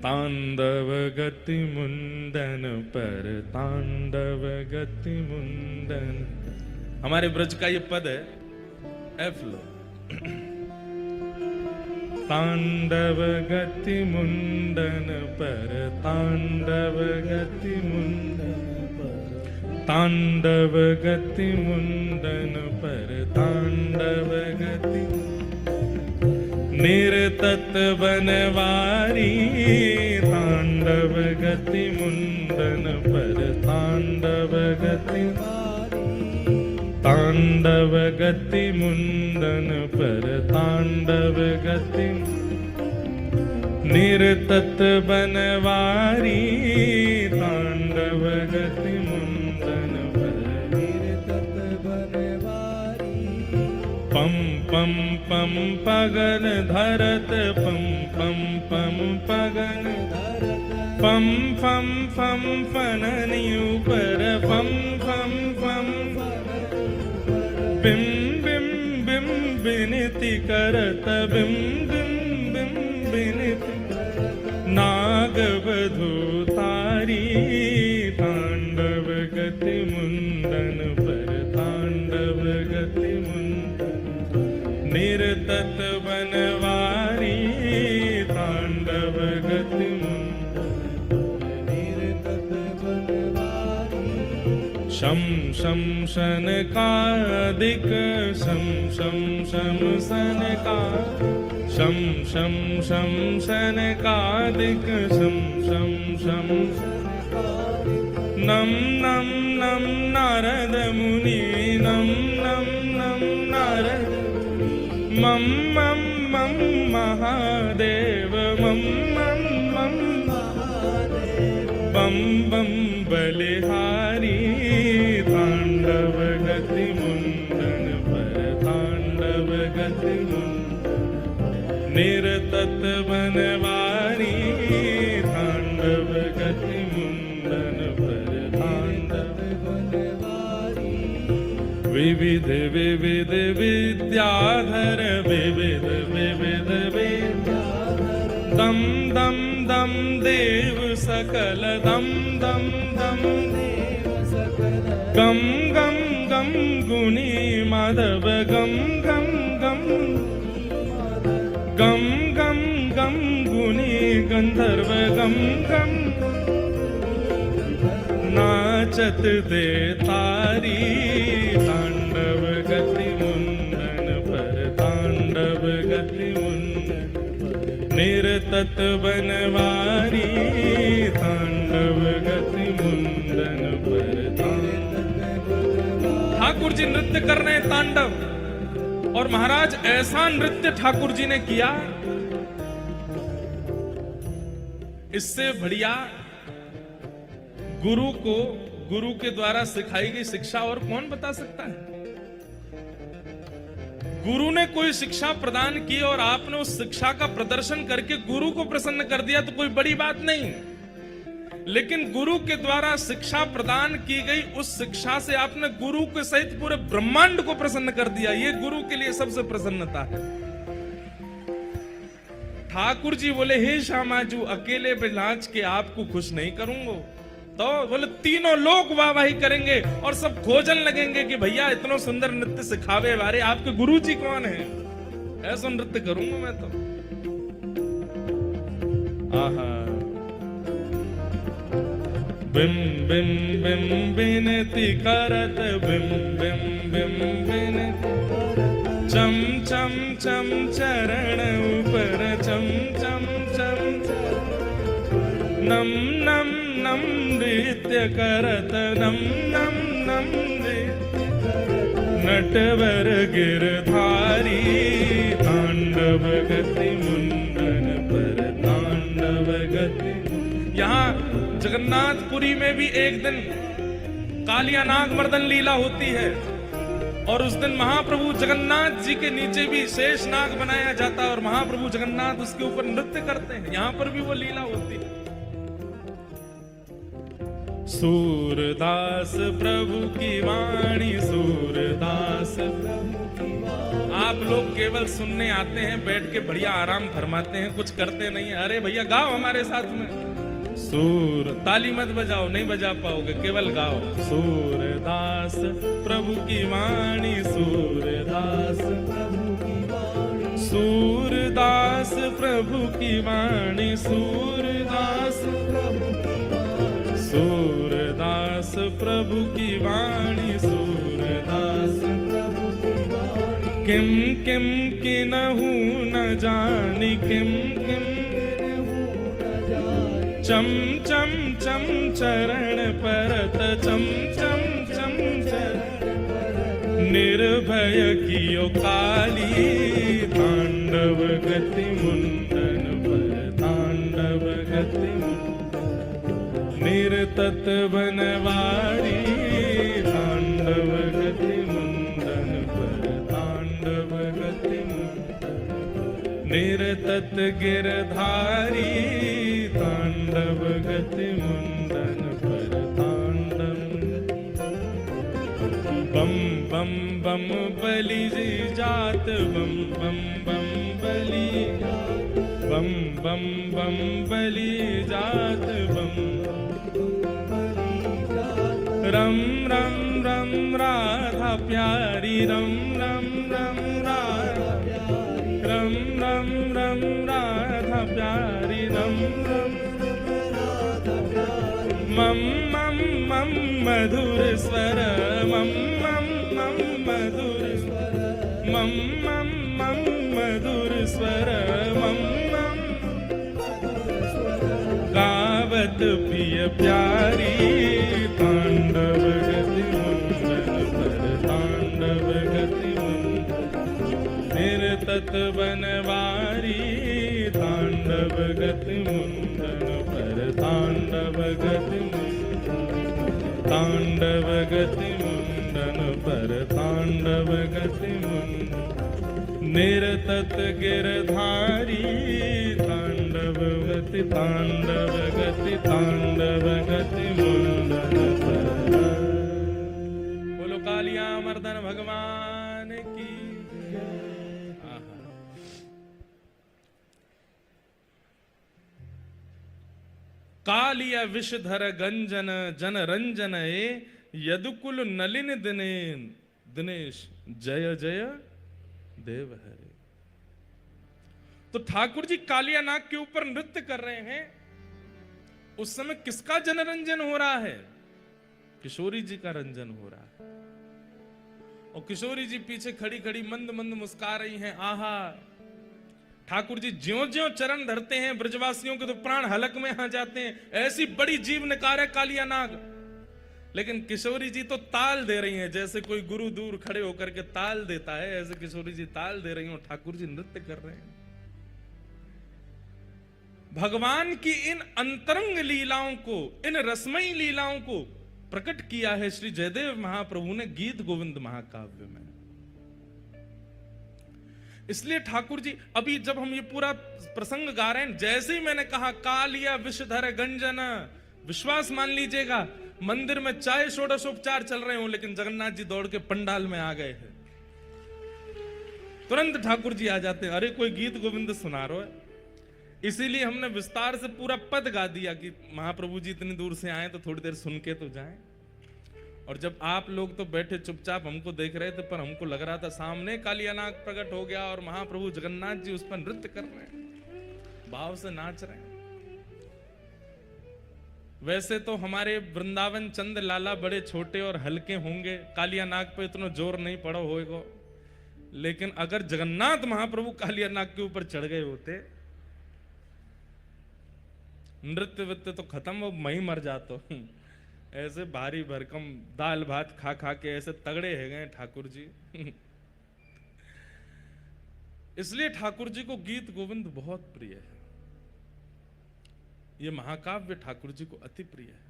तांडव गति मुंडन पर तांडव गति मुंडन। हमारे ब्रज का ये पद है, एफ लो। तांडव गति मुंडन पर तांडव गति मुंडन पर तांडव गति मुंडन पर तांडव गति निरतत बनवारी तांडव गति मुंडन पर तांडव गति तांडव गति मुंडन पर तांडव गति निरतत बनवारी तांडव गति मुंडन पर निरतत बनवारी। पम पम पम पगन धरत पम पम पम पगन धरत पम फम फम फननि ऊपर पम फम फम बिम बिम बिम बिनती करत बिम बिम बिम बिनती नागवधू तारी तांडव गति मुंडन पर तांडव गति मुंडन निरतत बनवारी तांडव गति मुंडन निरतत बनवारी। शम शम शनकादिक शम शम शम शनका शम शम शम शनकादिक शम शम शम नम नम नम नारद मुनि नम नम नम नारद मम मम मम महादेव मम मम मम बम बम बलिहारी तांडव गति मुंडन पर तांडव गति मुंडन निरतत बनवारी तांडव गति मुंडन पर तांडव बनवारी। विविध विविध विद्याधर विविध विविध विद्याधर दम दम दम देव सकल दम दम दम देव सकल गम गम गम गुणी माधव गम गम गम गम गम गम गुणी गंधर्व गम गम नाचत दे तारी तांडव गति मुंडन पर तांडव गति मुंडन निरतत बनवारी तांडव गति मुंडन पर ठाकुर जी नृत्य कर रहे हैं तांडव। और महाराज ऐसा नृत्य ठाकुर जी ने किया, इससे बढ़िया गुरु को गुरु के द्वारा सिखाई गई शिक्षा और कौन बता सकता है। गुरु ने कोई शिक्षा प्रदान की और आपने उस शिक्षा का प्रदर्शन करके गुरु को प्रसन्न कर दिया तो कोई बड़ी बात नहीं, लेकिन गुरु के द्वारा शिक्षा प्रदान की गई उस शिक्षा से आपने गुरु के सहित पूरे ब्रह्मांड को प्रसन्न कर दिया, ये गुरु के लिए सबसे प्रसन्नता है। ठाकुर जी बोले हे श्यामाजू अकेले पे नाच के आपको खुश नहीं करूंगा, तो बोले तीनों लोग वाहवाही करेंगे और सब खोजन लगेंगे कि भैया इतना सुंदर नृत्य सिखावे वाले आपके गुरु जी कौन है, ऐसा नृत्य करूंगा मैं तो। आहा बिम बिम बिम बिनती करत बिम बिम बिम बिनती चम चम चम चरण ऊपर चम चम चम नम नम नम नृत्य करत नम नम नम नटवर गिरधारी तांडव गति मुंडन पर तांडव गति। यहाँ जगन्नाथपुरी में भी एक दिन कालिया नाग मर्दन लीला होती है और उस दिन महाप्रभु जगन्नाथ जी के नीचे भी शेष नाग बनाया जाता है और महाप्रभु जगन्नाथ उसके ऊपर नृत्य करते हैं। यहाँ पर भी वो लीला होती है। सूरदास प्रभु की वाणी, सूरदास। आप लोग केवल सुनने आते हैं, बैठ के बढ़िया आराम फरमाते हैं, कुछ करते नहीं है। अरे भैया गाओ हमारे साथ में। सूर, ताली मत बजाओ, नहीं बजा पाओगे, केवल गाओ। सूरदास प्रभु की वाणी, सूरदास प्रभु की वाणी, सूरदास प्रभु की वाणी, सूरदास प्रभु की वाणी, सूरदास प्रभु की वाणी, सूरदास प्रभु की वाणी। किम किम किन्हु न जानी, किम किम चम चम चम चरण परत, चम चम चम चरण परत। निर्भय कियो काली, तांडव गति मुंडन पर, तांडव गति मुंडन। निर्तत बनवारी, तांडव गति मुंडन पर, तांडव गति मुंडन। निर्तत गिरधारी, तांडव गति मुंडन पर, तांडव। बम बम बम बलि जात, बम बम बम बलि जात, बम बम बम बलि जात, बम रम रम रम राधा प्यारी, रम रम रम राधा प्यारी, रम रम रम राधा प्यारी, रम रम राधा प्यारी। मम मम मम मधुर स्वर, मम मम मम मधुर स्वर, मम मम मम मधुर स्वर, मम मम मधुर स्वर। गावत प्रिय प्यारी, तांडव गति मुंडन पर, तांडव गति मुंडन। निर्तत बनवारी, तांडव गति मुंडन पर, तांडव गति मुंडन, तांडव गति मुंडन पर, तांडव गति मुंडन। निर्तत गिरधारी, तांडव गति, तांडव गति, तांडव गति मुंडन पर। बोलो कालिया मर्दन भगवान की। कालिया विषधर गंजन जन रंजन, यदुकुल नलिन दिने दिनेश, जय जय देव हरे। तो ठाकुर जी कालिया नाग के ऊपर नृत्य कर रहे हैं। उस समय किसका जनरंजन हो रहा है? किशोरी जी का रंजन हो रहा है। और किशोरी जी पीछे खड़ी खड़ी मंद मंद मुस्कुरा रही हैं। आहा, ठाकुर जी ज्यों ज्यों चरण धरते हैं ब्रजवासियों के तो प्राण हलक में आ जाते हैं। ऐसी बड़ी जीव निकार है कालिया नाग। लेकिन किशोरी जी तो ताल दे रही हैं, जैसे कोई गुरु दूर खड़े होकर के ताल देता है, ऐसे किशोरी जी ताल दे रही हैं और ठाकुर जी नृत्य कर रहे हैं। भगवान की इन अंतरंग लीलाओं को, इन रसमयी लीलाओं को प्रकट किया है श्री जयदेव महाप्रभु ने गीत गोविंद महाकाव्य में। इसलिए ठाकुर जी, अभी जब हम ये पूरा प्रसंग गा रहे हैं, जैसे ही मैंने कहा कालिया विषधर गंजन, विश्वास मान लीजिएगा मंदिर में चाहे षोडशोपचार चल रहे हो, लेकिन जगन्नाथ जी दौड़ के पंडाल में आ गए हैं। तुरंत ठाकुर जी आ जाते हैं, अरे कोई गीत गोविंद सुना रहे है। इसीलिए हमने विस्तार से पूरा पद गा दिया कि महाप्रभु जी इतनी दूर से आए तो थोड़ी देर सुन के तो जाएं। और जब आप लोग तो बैठे चुपचाप हमको देख रहे थे, पर हमको लग रहा था सामने कालिया नाग प्रकट हो गया और महाप्रभु जगन्नाथ जी उस पर नृत्य कर रहे हैं, भाव से नाच रहे हैं। वैसे तो हमारे वृंदावन चंद लाला बड़े छोटे और हल्के होंगे, कालिया नाग पे इतना जोर नहीं पड़ा होगा, लेकिन अगर जगन्नाथ महाप्रभु कालिया नाग के ऊपर चढ़ गए होते, नृत्य वृत्य तो खत्म, वो मैं मर जाता। ऐसे भारी भरकम दाल भात खा खा के ऐसे तगड़े है गए ठाकुर जी। इसलिए ठाकुर जी को गीत गोविंद बहुत प्रिय है। ये महाकाव्य ठाकुर जी को अति प्रिय है।